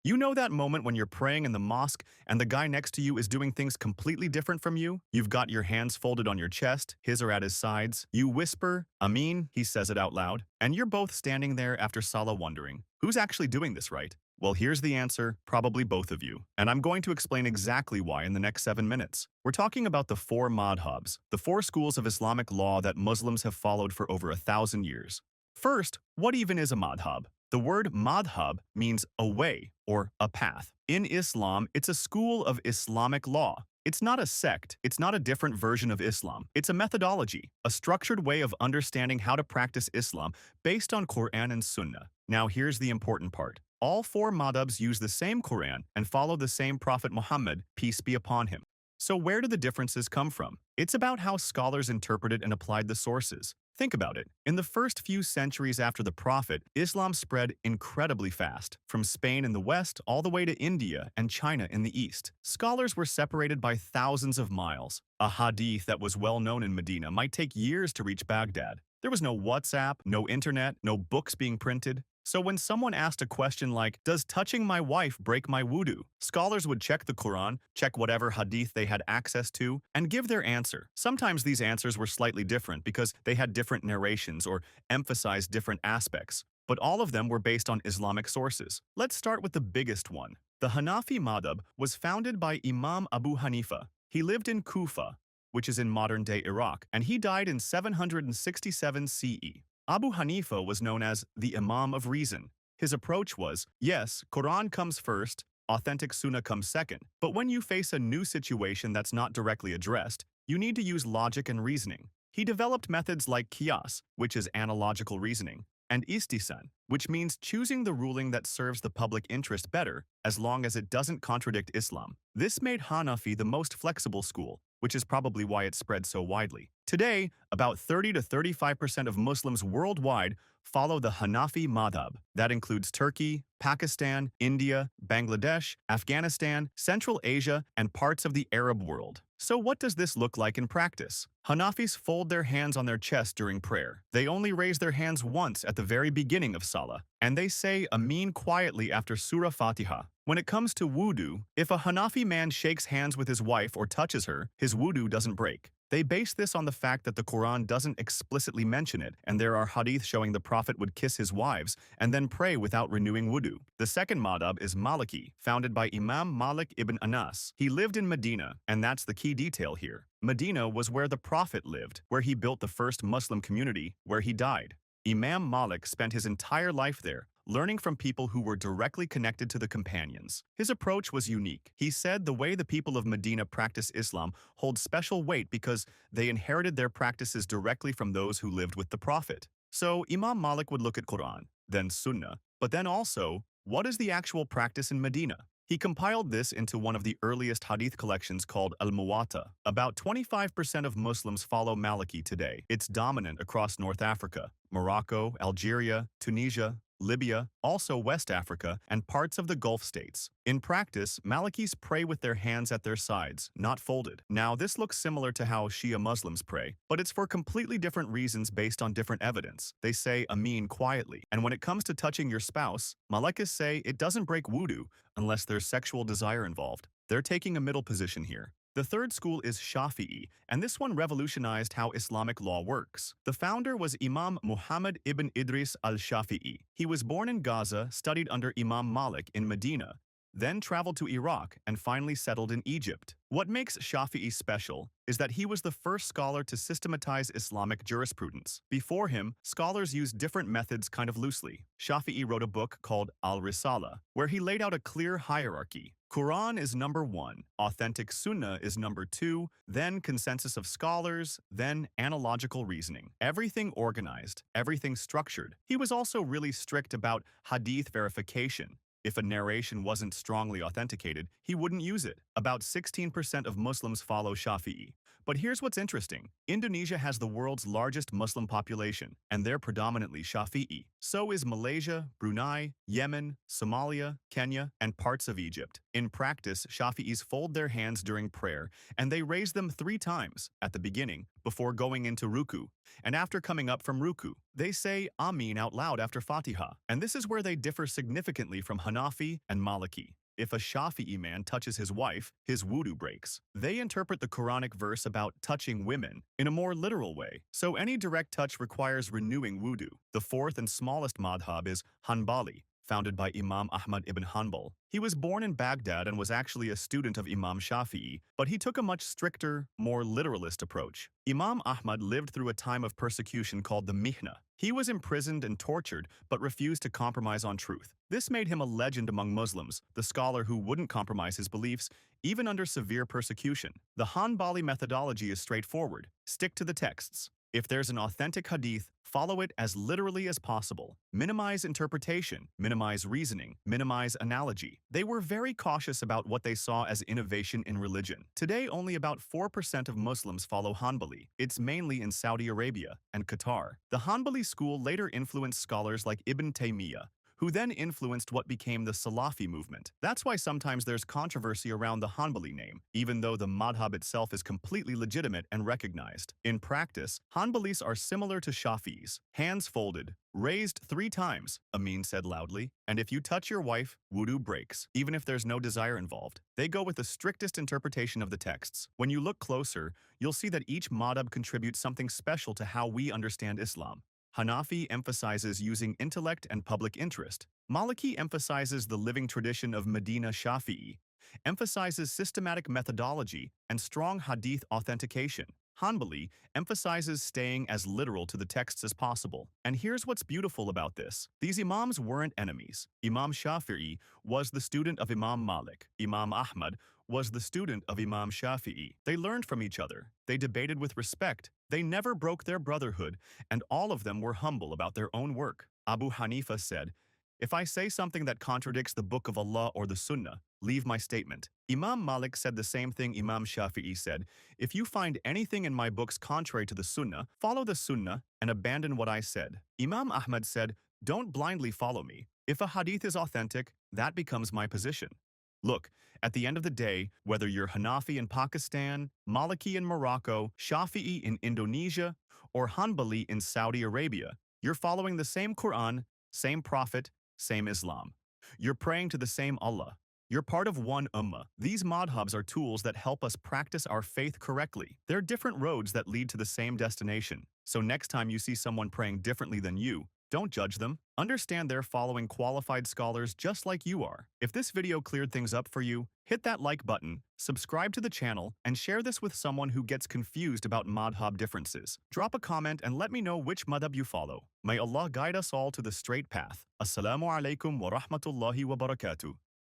You know that moment when you're praying in the mosque and the guy next to you is doing things completely different from you? You've got your hands folded on your chest, his are at his sides. You whisper, Ameen, he says it out loud, and you're both standing there after Salah wondering, who's actually doing this right? Well, here's the answer, probably both of you. And I'm going to explain exactly why in the next 7 minutes. We're talking about the four madhabs, the four schools of Islamic law that Muslims have followed for over 1,000 years. First, what even is a madhab? The word madhab means a way or a path. In Islam, it's a school of Islamic law. It's not a sect, it's not a different version of Islam. It's a methodology, a structured way of understanding how to practice Islam based on Quran and Sunnah. Now here's the important part. All four madhabs use the same Quran and follow the same Prophet Muhammad, peace be upon him. So where do the differences come from? It's about how scholars interpreted and applied the sources. Think about it. In the first few centuries after the Prophet, Islam spread incredibly fast, from Spain in the west all the way to India and China in the east. Scholars were separated by thousands of miles. A hadith that was well known in Medina might take years to reach Baghdad. There was no WhatsApp, no internet, no books being printed. So when someone asked a question like, does touching my wife break my wudu? Scholars would check the Quran, check whatever hadith they had access to, and give their answer. Sometimes these answers were slightly different because they had different narrations or emphasized different aspects, but all of them were based on Islamic sources. Let's start with the biggest one. The Hanafi madhab was founded by Imam Abu Hanifa. He lived in Kufa, which is in modern-day Iraq, and he died in 767 CE. Abu Hanifa was known as the Imam of Reason. His approach was, yes, Quran comes first, authentic Sunnah comes second, but when you face a new situation that's not directly addressed, you need to use logic and reasoning. He developed methods like qiyas, which is analogical reasoning, and istisan, which means choosing the ruling that serves the public interest better as long as it doesn't contradict Islam. This made Hanafi the most flexible school, which is probably why it spread so widely. Today, about 30 to 35% of Muslims worldwide follow the Hanafi madhab. That includes Turkey, Pakistan, India, Bangladesh, Afghanistan, Central Asia, and parts of the Arab world. So what does this look like in practice? Hanafis fold their hands on their chest during prayer. They only raise their hands once at the very beginning of Salah, and they say Ameen quietly after Surah Fatiha. When it comes to wudu, if a Hanafi man shakes hands with his wife or touches her, his wudu doesn't break. They base this on the fact that the Quran doesn't explicitly mention it, and there are hadith showing the Prophet would kiss his wives and then pray without renewing wudu. The second madhab is Maliki, founded by Imam Malik ibn Anas. He lived in Medina, and that's the key detail here. Medina was where the Prophet lived, where he built the first Muslim community, where he died. Imam Malik spent his entire life there, learning from people who were directly connected to the companions. His approach was unique. He said the way the people of Medina practice Islam holds special weight because they inherited their practices directly from those who lived with the Prophet. So Imam Malik would look at Quran, then Sunnah, but then also, what is the actual practice in Medina? He compiled this into one of the earliest hadith collections called Al-Muwatta. About 25% of Muslims follow Maliki today. It's dominant across North Africa, Morocco, Algeria, Tunisia, Libya, also West Africa, and parts of the Gulf states. In practice, Malikis pray with their hands at their sides, not folded. Now, this looks similar to how Shia Muslims pray, but it's for completely different reasons based on different evidence. They say Ameen quietly, and when it comes to touching your spouse, Malikis say it doesn't break wudu unless there's sexual desire involved. They're taking a middle position here. The third school is Shafi'i, and this one revolutionized how Islamic law works. The founder was Imam Muhammad ibn Idris al-Shafi'i. He was born in Gaza, studied under Imam Malik in Medina, then traveled to Iraq and finally settled in Egypt. What makes Shafi'i special is that he was the first scholar to systematize Islamic jurisprudence. Before him, scholars used different methods kind of loosely. Shafi'i wrote a book called Al-Risala, where he laid out a clear hierarchy. Quran is number 1, authentic Sunnah is number 2, then consensus of scholars, then analogical reasoning. Everything organized, everything structured. He was also really strict about hadith verification. If a narration wasn't strongly authenticated, he wouldn't use it. About 16% of Muslims follow Shafi'i. But here's what's interesting. Indonesia has the world's largest Muslim population, and they're predominantly Shafi'i. So is Malaysia, Brunei, Yemen, Somalia, Kenya, and parts of Egypt. In practice, Shafi'is fold their hands during prayer, and they raise them 3 times, at the beginning, before going into ruku. And after coming up from ruku, they say Ameen out loud after Fatiha. And this is where they differ significantly from Hanafi, and Maliki. If a Shafi'i man touches his wife, his wudu breaks. They interpret the Quranic verse about touching women in a more literal way, so any direct touch requires renewing wudu. The fourth and smallest madhab is Hanbali, founded by Imam Ahmad ibn Hanbal. He was born in Baghdad and was actually a student of Imam Shafi'i, but he took a much stricter, more literalist approach. Imam Ahmad lived through a time of persecution called the Mihna. He was imprisoned and tortured, but refused to compromise on truth. This made him a legend among Muslims, the scholar who wouldn't compromise his beliefs, even under severe persecution. The Hanbali methodology is straightforward. Stick to the texts. If there's an authentic hadith, follow it as literally as possible. Minimize interpretation, minimize reasoning, minimize analogy. They were very cautious about what they saw as innovation in religion. Today, only about 4% of Muslims follow Hanbali. It's mainly in Saudi Arabia and Qatar. The Hanbali school later influenced scholars like Ibn Taymiyyah, who then influenced what became the Salafi movement. That's why sometimes there's controversy around the Hanbali name, even though the madhab itself is completely legitimate and recognized. In practice, Hanbalis are similar to Shafi'is. Hands folded, raised 3 times, Ameen said loudly. And if you touch your wife, wudu breaks, even if there's no desire involved. They go with the strictest interpretation of the texts. When you look closer, you'll see that each madhab contributes something special to how we understand Islam. Hanafi emphasizes using intellect and public interest. Maliki emphasizes the living tradition of Medina Shafi'i, emphasizes systematic methodology and strong hadith authentication. Hanbali emphasizes staying as literal to the texts as possible. And here's what's beautiful about this. These imams weren't enemies. Imam Shafi'i was the student of Imam Malik. Imam Ahmad was the student of Imam Shafi'i. They learned from each other. They debated with respect. They never broke their brotherhood, and all of them were humble about their own work. Abu Hanifa said, "If I say something that contradicts the Book of Allah or the Sunnah, leave my statement." Imam Malik said the same thing Imam Shafi'i said, "If you find anything in my books contrary to the Sunnah, follow the Sunnah and abandon what I said." Imam Ahmad said, "Don't blindly follow me. If a hadith is authentic, that becomes my position." Look, at the end of the day, whether you're Hanafi in Pakistan, Maliki in Morocco, Shafi'i in Indonesia, or Hanbali in Saudi Arabia, you're following the same Quran, same Prophet, same Islam. You're praying to the same Allah. You're part of one ummah. These madhabs are tools that help us practice our faith correctly. They're different roads that lead to the same destination. So next time you see someone praying differently than you, don't judge them. Understand they're following qualified scholars just like you are. If this video cleared things up for you, hit that like button, subscribe to the channel, and share this with someone who gets confused about madhab differences. Drop a comment and let me know which madhab you follow. May Allah guide us all to the straight path. Assalamu alaikum wa rahmatullahi wa barakatuh.